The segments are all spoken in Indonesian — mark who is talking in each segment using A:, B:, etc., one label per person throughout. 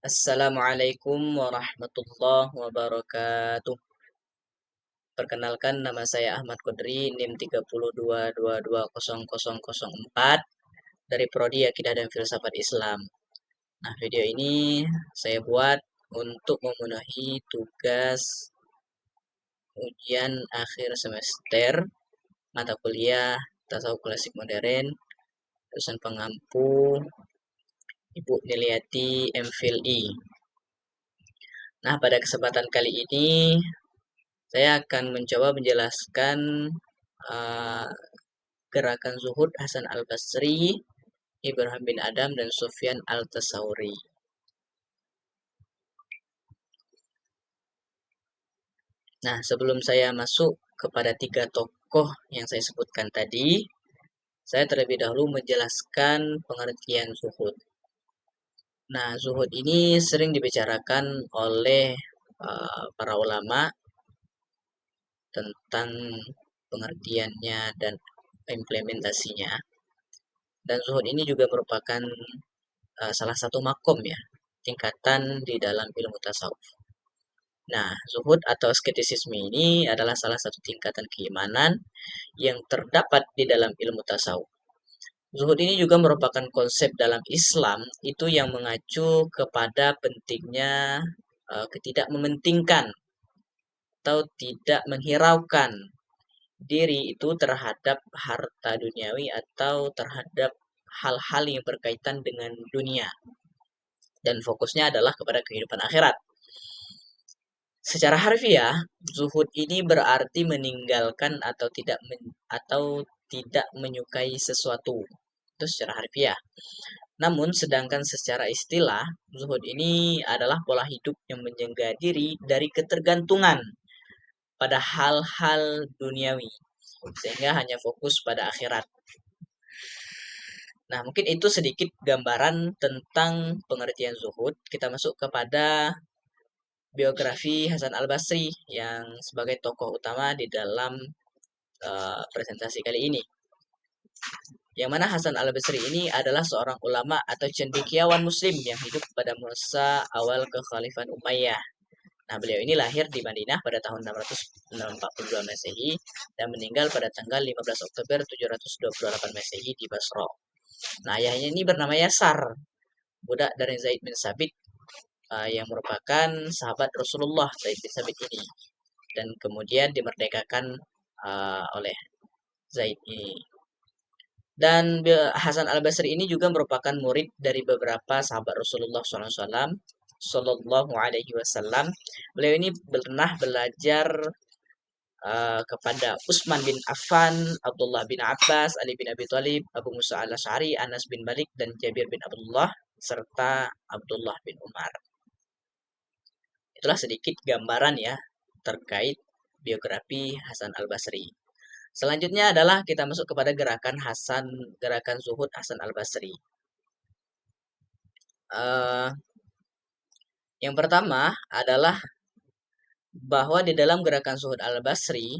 A: Assalamualaikum warahmatullahi wabarakatuh. Perkenalkan, nama saya Ahmad Qudri, NIM 3222200004 dari Prodi Akidah dan Filsafat Islam. Nah, video ini saya buat untuk memenuhi tugas ujian akhir semester mata kuliah Tasawuf Klasik Modern, jurusan pengampu Ibu Niliati MPhil I. Nah, pada kesempatan kali ini saya akan mencoba menjelaskan uh, gerakan zuhud Hasan Al-Basri, Ibrahim bin Adam, dan Sufyan Al-Tasawri. Nah, sebelum saya masuk kepada tiga tokoh yang saya sebutkan tadi, saya terlebih dahulu menjelaskan pengertian zuhud. Nah, zuhud ini sering dibicarakan oleh para ulama tentang pengertiannya dan implementasinya. Dan zuhud ini juga merupakan salah satu makom ya, tingkatan di dalam ilmu tasawuf. Nah, zuhud atau asketisisme ini adalah salah satu tingkatan keimanan yang terdapat di dalam ilmu tasawuf. Zuhud ini juga merupakan konsep dalam Islam itu yang mengacu kepada pentingnya ketidak mementingkan atau tidak menghiraukan diri itu terhadap harta duniawi atau terhadap hal-hal yang berkaitan dengan dunia, dan fokusnya adalah kepada kehidupan akhirat. Secara harfiah, zuhud ini berarti meninggalkan atau tidak menyukai sesuatu. Itu secara harfiah. Namun sedangkan secara istilah, zuhud ini adalah pola hidup yang menjaga diri dari ketergantungan pada hal-hal duniawi sehingga hanya fokus pada akhirat. Nah, mungkin itu sedikit gambaran tentang pengertian zuhud. Kita masuk kepada biografi Hasan Al-Basri yang sebagai tokoh utama di dalam presentasi kali ini. Yang mana Hasan Al-Basri ini adalah seorang ulama atau cendekiawan muslim yang hidup pada masa awal kekhalifahan Umayyah. Nah, beliau ini lahir di Madinah pada tahun 642 Masehi dan meninggal pada tanggal 15 Oktober 728 Masehi di Basra. Nah, ayahnya ini bernama Yasar, budak dari Zaid bin Sabit yang merupakan sahabat Rasulullah, Zaid bin Sabit ini, dan kemudian dimerdekakan oleh Zaid ini. Dan Hasan Al-Basri ini juga merupakan murid dari beberapa sahabat Rasulullah Sallallahu Alaihi Wasallam. Beliau ini pernah belajar kepada Utsman bin Affan, Abdullah bin Abbas, Ali bin Abi Thalib, Abu Musa al-Asy'ari, Anas bin Malik, dan Jabir bin Abdullah, serta Abdullah bin Umar. Itulah sedikit gambaran ya terkait biografi Hasan Al-Basri. Selanjutnya adalah kita masuk kepada gerakan zuhud Hasan Al-Basri. Yang pertama adalah bahwa di dalam gerakan zuhud Al-Basri,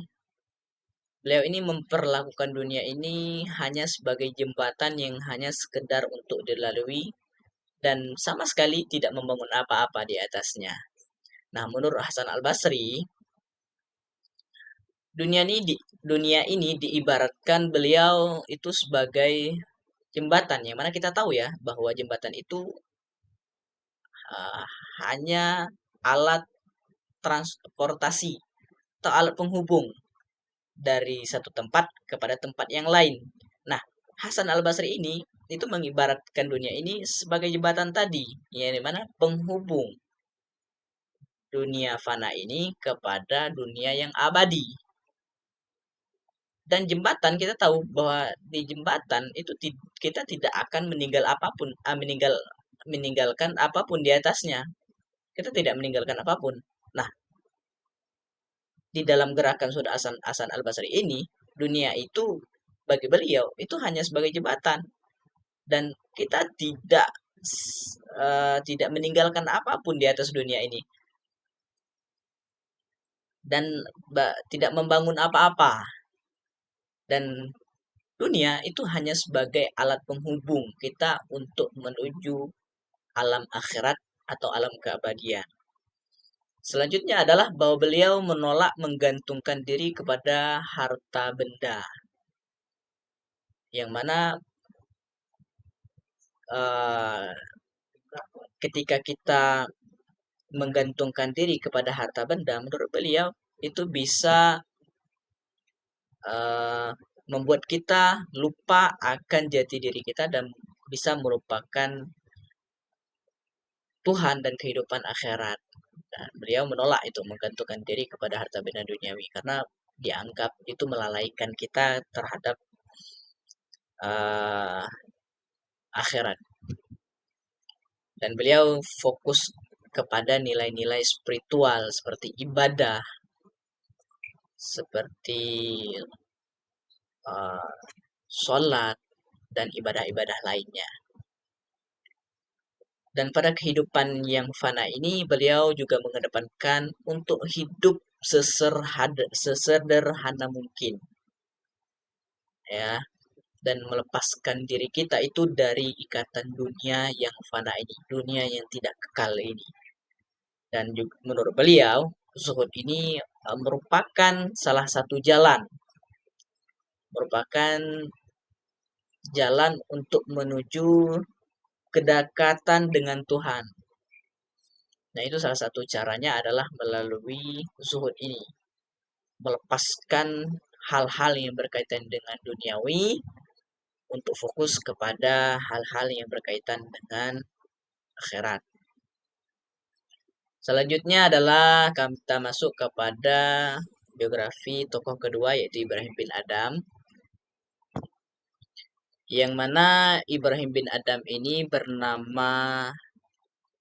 A: beliau ini memperlakukan dunia ini hanya sebagai jembatan yang hanya sekedar untuk dilalui dan sama sekali tidak membangun apa-apa di atasnya. Nah, menurut Hasan Al-Basri, dunia ini diibaratkan beliau itu sebagai jembatan, yang mana kita tahu ya bahwa jembatan itu uh, hanya alat transportasi atau alat penghubung dari satu tempat kepada tempat yang lain. Nah, Hasan Al-Basri ini itu mengibaratkan dunia ini sebagai jembatan tadi, yang mana penghubung dunia fana ini kepada dunia yang abadi. Dan jembatan kita tahu bahwa di jembatan itu kita tidak akan meninggalkan apapun di atasnya. Kita tidak meninggalkan apapun. Nah, di dalam gerakan Sudah Hasan Al-Basri ini, dunia itu bagi beliau itu hanya sebagai jembatan, dan kita tidak meninggalkan apapun di atas dunia ini, dan tidak membangun apa-apa, dan dunia itu hanya sebagai alat penghubung kita untuk menuju alam akhirat atau alam keabadian. Selanjutnya adalah bahwa beliau menolak menggantungkan diri kepada harta benda, yang mana eh, ketika kita menggantungkan diri kepada harta benda, menurut beliau itu bisa eh, membuat kita lupa akan jati diri kita dan bisa melupakan Tuhan dan kehidupan akhirat. Nah, beliau menolak itu menggantungkan diri kepada harta benda duniawi karena dianggap itu melalaikan kita terhadap uh, akhirat. Dan beliau fokus kepada nilai-nilai spiritual seperti ibadah, seperti uh, sholat, dan ibadah-ibadah lainnya. Dan pada kehidupan yang fana ini, beliau juga mengedepankan untuk hidup sesederhana mungkin, ya, dan melepaskan diri kita itu dari ikatan dunia yang fana ini, dunia yang tidak kekal ini. Dan juga menurut beliau, zuhud ini merupakan salah satu jalan, merupakan jalan untuk menuju kedekatan dengan Tuhan. Nah, itu salah satu caranya adalah melalui zuhud ini, melepaskan hal-hal yang berkaitan dengan duniawi untuk fokus kepada hal-hal yang berkaitan dengan akhirat. Selanjutnya adalah kita masuk kepada biografi tokoh kedua yaitu Ibrahim bin Adham. Yang mana Ibrahim bin Adham ini bernama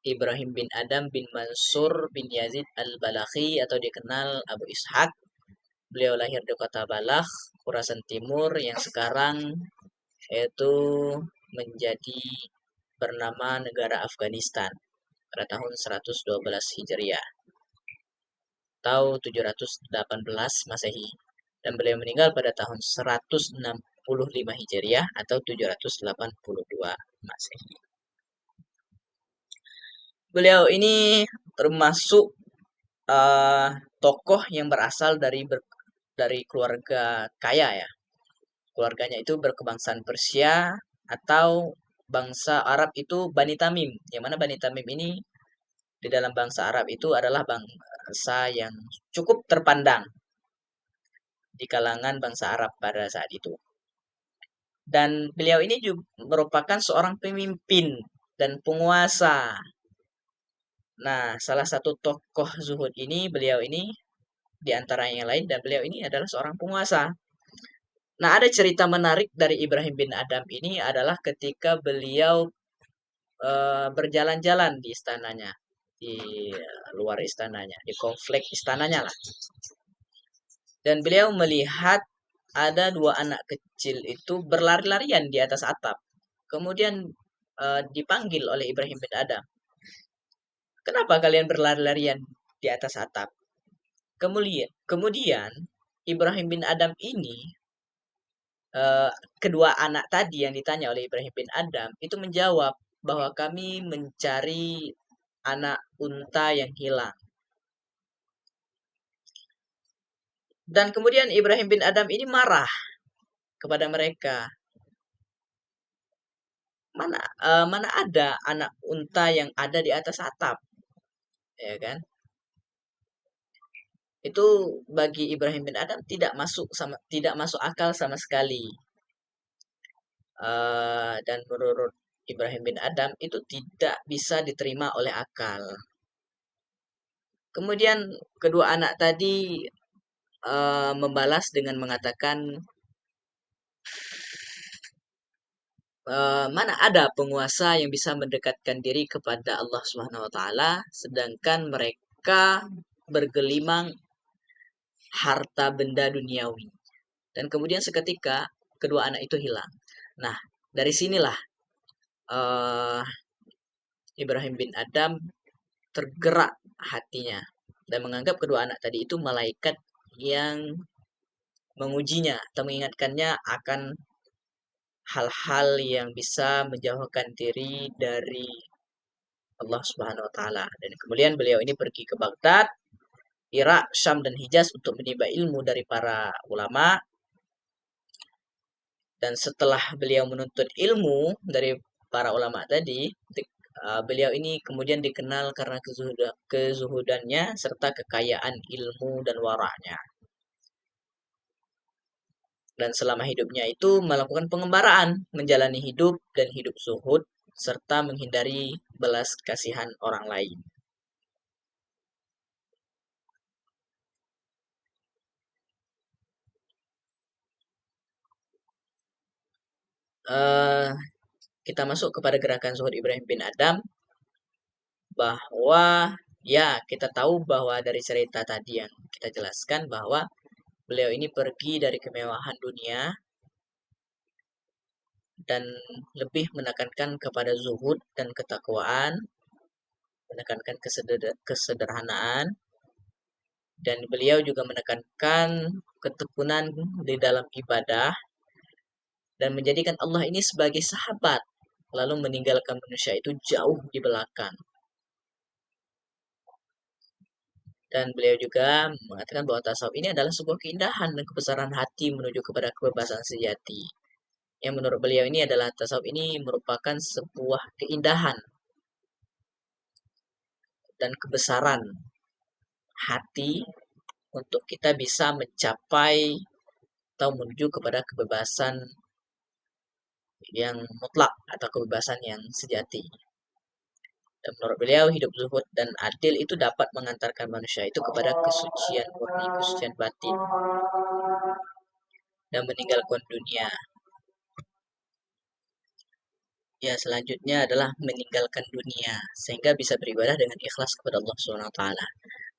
A: Ibrahim bin Adham bin Mansur bin Yazid al-Balakhi atau dikenal Abu Ishaq. Beliau lahir di kota Balakh, Khurasan Timur yang sekarang yaitu menjadi bernama negara Afghanistan pada tahun 112 Hijriah atau 718 Masehi. Dan beliau meninggal pada tahun 165 Hijriah atau 782 Masehi. Beliau ini termasuk tokoh yang berasal dari keluarga kaya ya. Keluarganya itu berkebangsaan Persia atau bangsa Arab itu Bani Tamim. Yang mana Bani Tamim ini di dalam bangsa Arab itu adalah bangsa yang cukup terpandang di kalangan bangsa Arab pada saat itu. Dan beliau ini juga merupakan seorang pemimpin dan penguasa. Nah, salah satu tokoh zuhud ini, beliau ini di antara yang lain, dan beliau ini adalah seorang penguasa. Nah, ada cerita menarik dari Ibrahim bin Adham ini adalah ketika beliau berjalan-jalan di istananya, di luar istananya, di komplek istananya lah. Dan beliau melihat ada dua anak kecil itu berlari-larian di atas atap. Kemudian dipanggil oleh Ibrahim bin Adham. Kenapa kalian berlari-larian di atas atap? Kemudian Ibrahim bin Adham ini, kedua anak tadi yang ditanya oleh Ibrahim bin Adham itu menjawab bahwa kami mencari anak unta yang hilang. Dan kemudian Ibrahim bin Adham ini marah kepada mereka. Mana ada anak unta yang ada di atas atap, ya kan? Itu bagi Ibrahim bin Adham tidak masuk akal sama sekali. Dan menurut Ibrahim bin Adham itu tidak bisa diterima oleh akal. Kemudian kedua anak tadi membalas dengan mengatakan, mana ada penguasa yang bisa mendekatkan diri kepada Allah Subhanahu wa taala sedangkan mereka bergelimang harta benda duniawi. Dan kemudian seketika kedua anak itu hilang. Nah, dari sinilah uh, Ibrahim bin Adham tergerak hatinya dan menganggap kedua anak tadi itu malaikat yang mengujinya atau mengingatkannya akan hal-hal yang bisa menjauhkan diri dari Allah Subhanahu wa taala. Dan kemudian beliau ini pergi ke Baghdad, Irak, Syam dan Hijaz untuk menimba ilmu dari para ulama. Dan setelah beliau menuntut ilmu dari para ulama tadi, beliau ini kemudian dikenal karena kezuhudannya serta kekayaan ilmu dan waraknya. Dan selama hidupnya itu melakukan pengembaraan, menjalani hidup dan hidup zuhud, serta menghindari belas kasihan orang lain. Eh, kita masuk kepada gerakan Zuhud Ibrahim bin Adam, bahwa ya kita tahu bahwa dari cerita tadi yang kita jelaskan bahwa beliau ini pergi dari kemewahan dunia dan lebih menekankan kepada zuhud dan ketakwaan, menekankan kesederhanaan, dan beliau juga menekankan ketekunan di dalam ibadah dan menjadikan Allah ini sebagai sahabat, lalu meninggalkan manusia itu jauh di belakang. Dan beliau juga mengatakan bahwa tasawuf ini adalah sebuah keindahan dan kebesaran hati menuju kepada kebebasan sejati. Yang menurut beliau ini adalah tasawuf ini merupakan sebuah keindahan dan kebesaran hati untuk kita bisa mencapai atau menuju kepada kebebasan yang mutlak atau kebebasan yang sejati. Dan menurut beliau, hidup zuhud dan adil itu dapat mengantarkan manusia itu kepada kesucian murni, kesucian batin, dan meninggalkan dunia. Ya, selanjutnya adalah meninggalkan dunia, sehingga bisa beribadah dengan ikhlas kepada Allah SWT.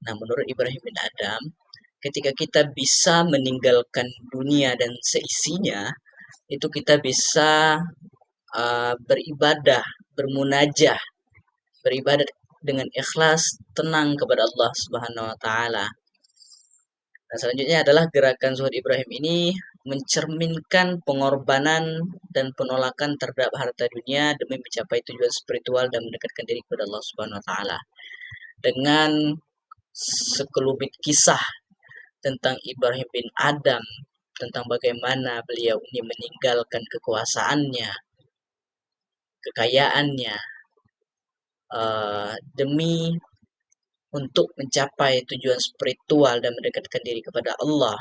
A: Nah, menurut Ibrahim bin Adam, ketika kita bisa meninggalkan dunia dan seisinya, itu kita bisa beribadah, bermunajah, beribadah dengan ikhlas, tenang kepada Allah Subhanahu wa taala. Nah, selanjutnya adalah gerakan Zuhud Ibrahim ini mencerminkan pengorbanan dan penolakan terhadap harta dunia demi mencapai tujuan spiritual dan mendekatkan diri kepada Allah Subhanahu wa taala. Dengan sekelumit kisah tentang Ibrahim bin Adam, tentang bagaimana beliau ini meninggalkan kekuasaannya, kekayaannya, demi untuk mencapai tujuan spiritual dan mendekatkan diri kepada Allah.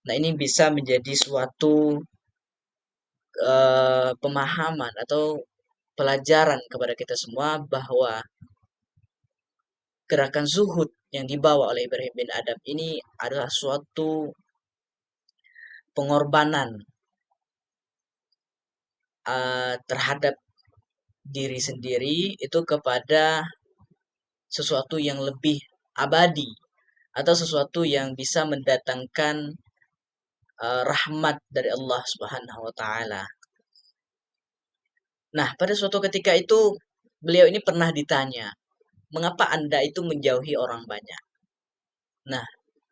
A: Nah, ini bisa menjadi suatu pemahaman atau pelajaran kepada kita semua bahwa gerakan zuhud yang dibawa oleh Ibrahim bin Adam ini adalah suatu pengorbanan terhadap diri sendiri itu kepada sesuatu yang lebih abadi atau sesuatu yang bisa mendatangkan rahmat dari Allah Subhanahu wa taala. Nah, pada suatu ketika itu beliau ini pernah ditanya, "Mengapa Anda itu menjauhi orang banyak?" Nah,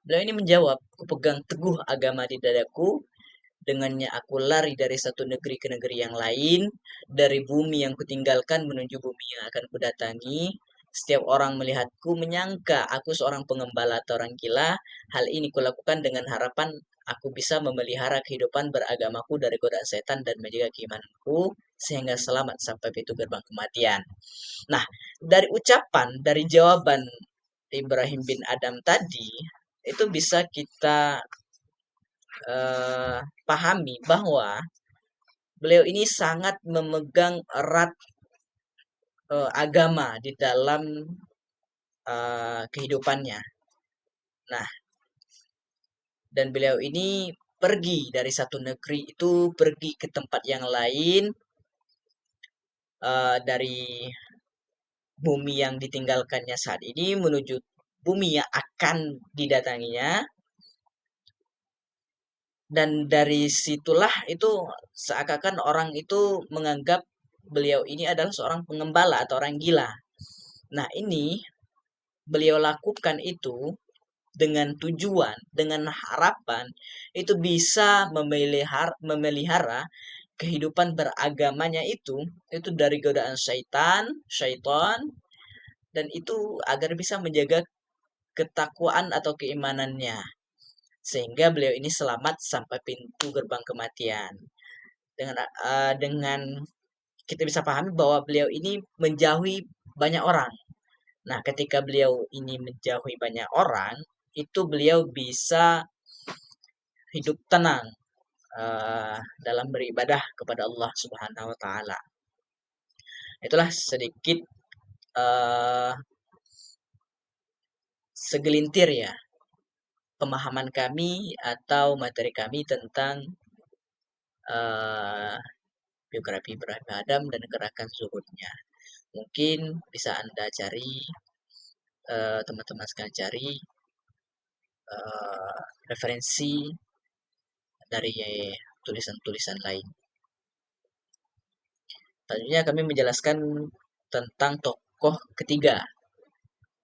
A: beliau ini menjawab, "Kupegang teguh agama di dadaku, dengannya aku lari dari satu negeri ke negeri yang lain, dari bumi yang kutinggalkan menuju bumi yang akan kudatangi. Setiap orang melihatku menyangka aku seorang pengembala atau orang gila. Hal ini kulakukan dengan harapan aku bisa memelihara kehidupan beragamaku dari godaan setan dan menjaga keimananku sehingga selamat sampai pintu gerbang kematian." Nah, dari ucapan, dari jawaban Ibrahim bin Adam tadi, itu bisa kita pahami bahwa beliau ini sangat memegang erat agama di dalam kehidupannya. Nah, dan beliau ini pergi dari satu negeri itu pergi ke tempat yang lain, dari bumi yang ditinggalkannya saat ini menuju bumi yang akan didatanginya. Dan dari situlah itu seakan-akan orang itu menganggap beliau ini adalah seorang pengembala atau orang gila. Nah, ini beliau lakukan itu dengan tujuan, dengan harapan itu bisa memelihara kehidupan beragamanya itu dari godaan syaitan, dan itu agar bisa menjaga ketakwaan atau keimanannya, sehingga beliau ini selamat sampai pintu gerbang kematian. Dengan kita bisa pahami bahwa beliau ini menjauhi banyak orang. Nah, ketika beliau ini menjauhi banyak orang, itu beliau bisa hidup tenang dalam beribadah kepada Allah Subhanahu wa taala. Itulah sedikit uh, segelintir ya pemahaman kami atau materi kami tentang uh, biografi Ibrahim Adam dan gerakan zuhudnya. Mungkin bisa Anda cari, teman-teman sekalian cari referensi dari tulisan-tulisan lain. Selanjutnya kami menjelaskan tentang tokoh ketiga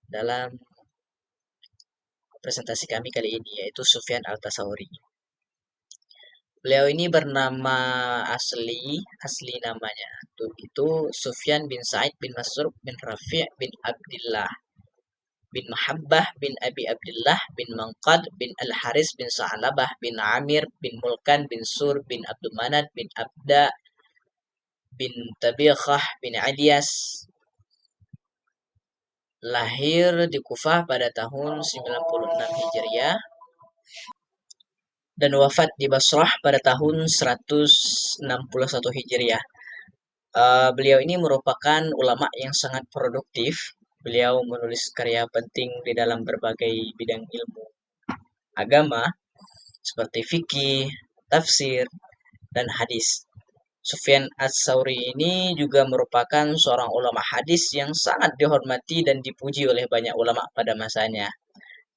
A: dalam presentasi kami kali ini, yaitu Sufyan Al-Tasawuri. Beliau ini bernama asli namanya itu Sufyan bin Sa'id bin Masruq bin Rafi' bin Abdullah bin Mahabbah bin Abi Abdullah bin Manqad bin Al-Haris bin Sa'labah bin Amir bin Mulkan bin Sur bin Abdul Manad bin Abda bin Tabiqah bin Alias. Lahir di Kufah pada tahun 96 Hijriah dan wafat di Basrah pada tahun 161 Hijriah. Beliau ini merupakan ulama yang sangat produktif. Beliau menulis karya penting di dalam berbagai bidang ilmu agama seperti fikih, tafsir, dan hadis. Sufyan Ats-Tsauri ini juga merupakan seorang ulama hadis yang sangat dihormati dan dipuji oleh banyak ulama pada masanya.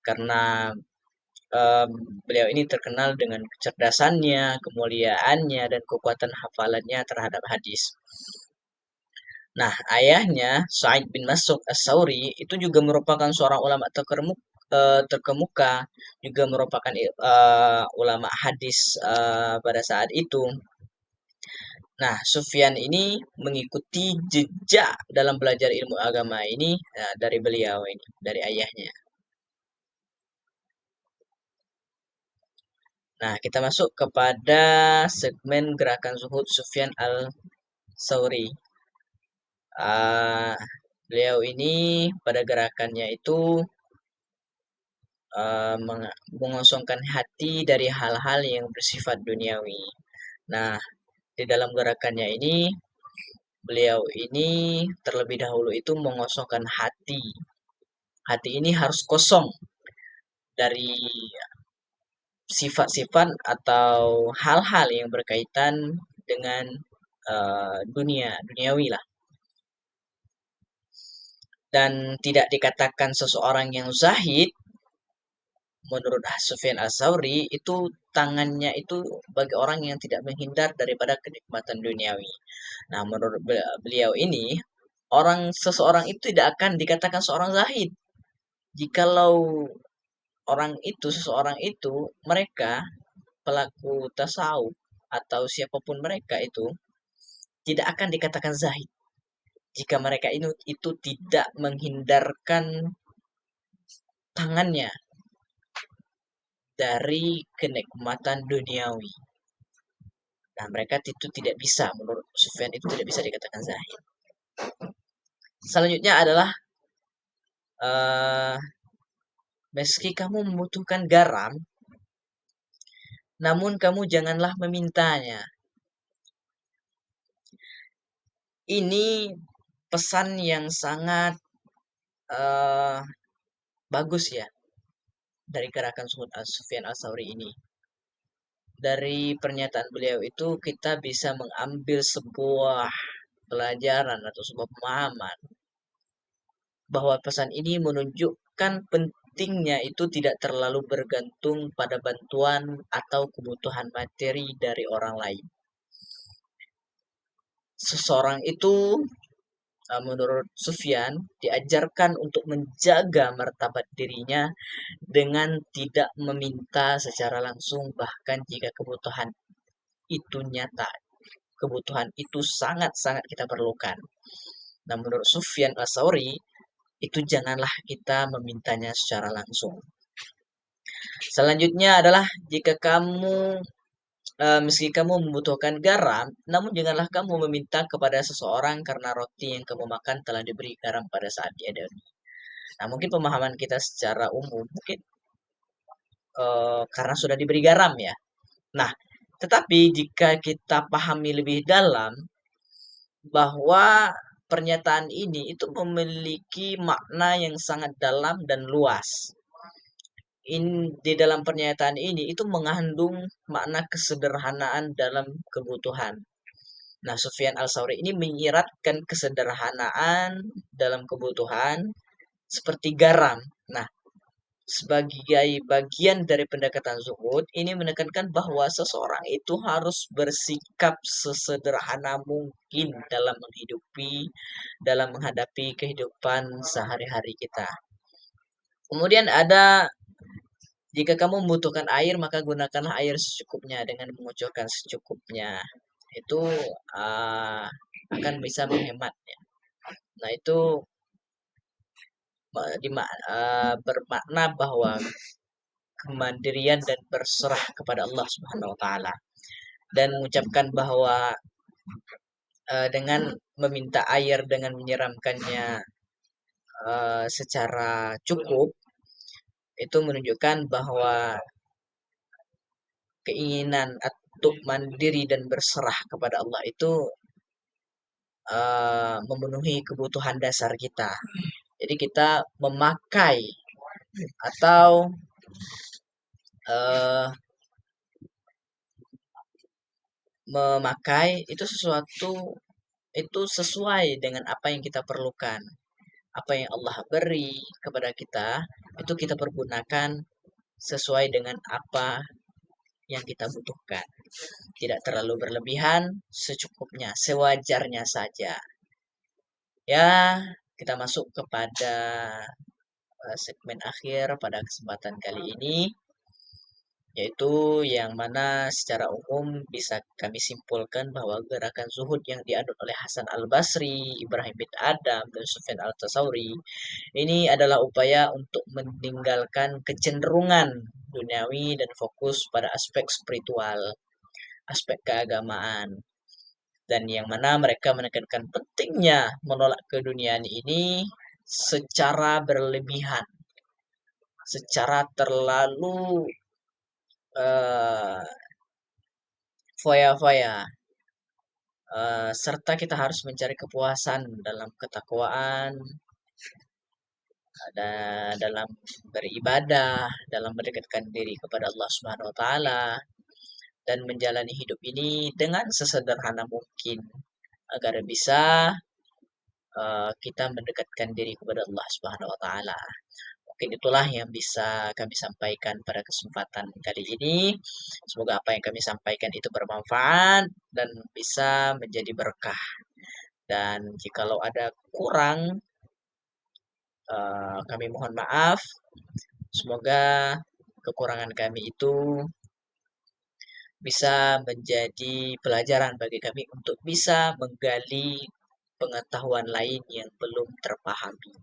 A: Karena beliau ini terkenal dengan kecerdasannya, kemuliaannya, dan kekuatan hafalannya terhadap hadis. Nah, ayahnya Sa'id bin Masruq As-Sauri itu juga merupakan seorang ulama terkemuka, juga merupakan ulama hadis pada saat itu. Nah, Sufyan ini mengikuti jejak dalam belajar ilmu agama ini dari beliau ini, dari ayahnya. Nah, kita masuk kepada segmen gerakan zuhud Sufyan al-Sauri. Beliau ini pada gerakannya itu mengosongkan hati dari hal-hal yang bersifat duniawi. Nah, di dalam gerakannya ini, beliau ini terlebih dahulu itu mengosongkan hati. Hati ini harus kosong dari sifat-sifat atau hal-hal yang berkaitan dengan duniawi lah. Dan tidak dikatakan seseorang yang zahid, menurut Sufyan Ats-Tsauri itu tangannya itu bagi orang yang tidak menghindar daripada kenikmatan duniawi. Nah, menurut beliau ini seseorang itu tidak akan dikatakan seorang zahid jikalau seseorang itu mereka pelaku tasawuf atau siapapun mereka itu tidak akan dikatakan zahid jika mereka itu tidak menghindarkan tangannya dari kenikmatan duniawi. Nah, mereka itu tidak bisa, menurut Sufyan itu tidak bisa dikatakan zahid. Selanjutnya adalah meski kamu membutuhkan garam, namun kamu janganlah memintanya. Ini pesan yang sangat bagus ya dari gerakan Sufyan Ats-Tsauri ini. Dari pernyataan beliau itu kita bisa mengambil sebuah pelajaran atau sebuah pemahaman bahwa pesan ini menunjukkan pentingnya itu tidak terlalu bergantung pada bantuan atau kebutuhan materi dari orang lain. Seseorang itu menurut Sufyan diajarkan untuk menjaga martabat dirinya dengan tidak meminta secara langsung bahkan jika kebutuhan itu nyata. Kebutuhan itu sangat-sangat kita perlukan. Nah, menurut Sufyan Ats-Tsauri itu janganlah kita memintanya secara langsung. Selanjutnya adalah jika meski kamu membutuhkan garam, namun janganlah kamu meminta kepada seseorang karena roti yang kamu makan telah diberi garam pada saat dia ada. Nah, mungkin pemahaman kita secara umum mungkin karena sudah diberi garam ya. Nah, tetapi jika kita pahami lebih dalam bahwa pernyataan ini itu memiliki makna yang sangat dalam dan luas. Di dalam pernyataan ini itu mengandung makna kesederhanaan dalam kebutuhan. Nah, Sufyan Al-Tsauri ini menyiratkan kesederhanaan dalam kebutuhan seperti garam. Nah, sebagai bagian dari pendekatan zuhud, ini menekankan bahwa seseorang itu harus bersikap sesederhana mungkin dalam menghadapi kehidupan sehari-hari kita. Kemudian ada, jika kamu membutuhkan air, maka gunakanlah air secukupnya dengan mengucurkan secukupnya. Itu akan bisa menghemat ya. Nah, itu bermakna bahwa kemandirian dan berserah kepada Allah Subhanahu wa taala, dan mengucapkan bahwa dengan meminta air dengan menyiramkannya secara cukup, itu menunjukkan bahwa keinginan untuk mandiri dan berserah kepada Allah itu memenuhi kebutuhan dasar kita. Jadi kita memakai atau itu sesuai dengan apa yang kita perlukan. Apa yang Allah beri kepada kita, itu kita pergunakan sesuai dengan apa yang kita butuhkan. Tidak terlalu berlebihan, secukupnya, sewajarnya saja. Ya, kita masuk kepada segmen akhir pada kesempatan kali ini, yaitu yang mana secara umum bisa kami simpulkan bahwa gerakan zuhud yang dianut oleh Hasan Al-Basri, Ibrahim bin Adam, dan Sufyan Al-Tsauri ini adalah upaya untuk meninggalkan kecenderungan duniawi dan fokus pada aspek spiritual, aspek keagamaan, dan yang mana mereka menekankan pentingnya menolak keduniaan ini secara berlebihan, secara terlalu foya-foya, serta kita harus mencari kepuasan dalam ketakwaan, dalam beribadah, dalam mendekatkan diri kepada Allah Subhanahu wa taala, dan menjalani hidup ini dengan sesederhana mungkin agar bisa kita mendekatkan diri kepada Allah Subhanahu wa taala. Mungkin itulah yang bisa kami sampaikan pada kesempatan kali ini. Semoga apa yang kami sampaikan itu bermanfaat dan bisa menjadi berkah. Dan jikalau ada kurang, kami mohon maaf. Semoga kekurangan kami itu bisa menjadi pelajaran bagi kami untuk bisa menggali pengetahuan lain yang belum terpahami.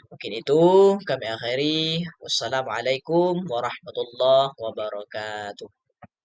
A: Mungkin itu kami akhiri. Wassalamualaikum warahmatullahi wabarakatuh.